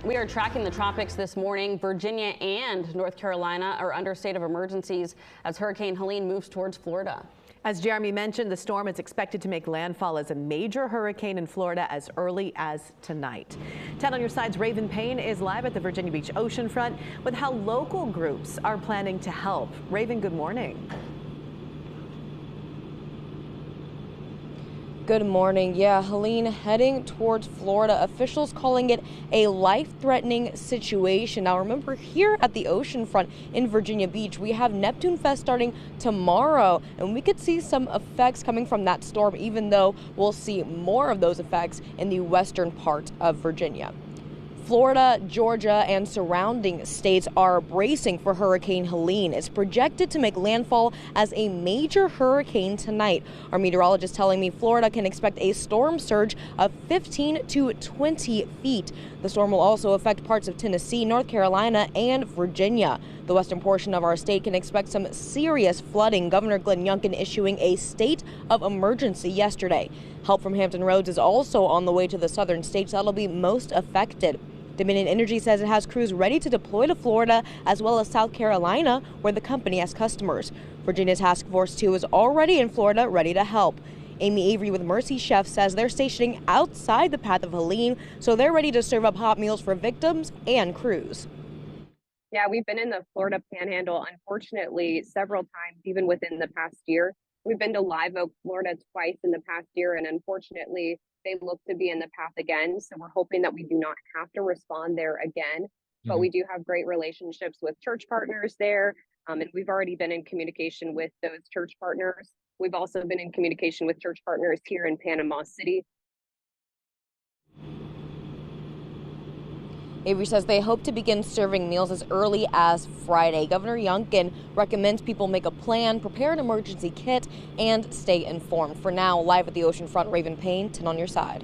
We are tracking the tropics this morning. Virginia and North Carolina are under state of emergencies as Hurricane Helene moves towards Florida. As Jeremy mentioned, the storm is expected to make landfall as a major hurricane in Florida as early as tonight. 10 on your side's Raven Payne is live at the Virginia Beach oceanfront with how local groups are planning to help. Raven, good morning. Good morning. Yeah, Helene heading towards Florida. Officials calling it a life-threatening situation. Now remember, here at the oceanfront in Virginia Beach, we have Neptune Fest starting tomorrow, and we could see some effects coming from that storm, even though we'll see more of those effects in the western part of Virginia. Florida, Georgia, and surrounding states are bracing for Hurricane Helene. It's projected to make landfall as a major hurricane tonight. Our meteorologist telling me Florida can expect a storm surge of 15 to 20 feet. The storm will also affect parts of Tennessee, North Carolina, and Virginia. The western portion of our state can expect some serious flooding. Governor Youngkin issuing a state of emergency yesterday. Help from Hampton Roads is also on the way to the southern states that'll be most affected. Dominion Energy says it has crews ready to deploy to Florida as well as South Carolina, where the company has customers. Virginia Task Force 2 is already in Florida, ready to help. Amy Avery with Mercy Chef says they're stationing outside the path of Helene, so they're ready to serve up hot meals for victims and crews. Yeah, we've been in the Florida Panhandle, unfortunately, several times, even within the past year. We've been to Live Oak, Florida twice in the past year, and unfortunately, they look to be in the path again. So we're hoping that we do not have to respond there again. But we do have great relationships with church partners there. And we've already been in communication with those church partners. We've also been in communication with church partners here in Panama City. Avery says they hope to begin serving meals as early as Friday. Governor Youngkin recommends people make a plan, prepare an emergency kit, and stay informed. For now, live at the oceanfront, Raven Payne, 10 on your side.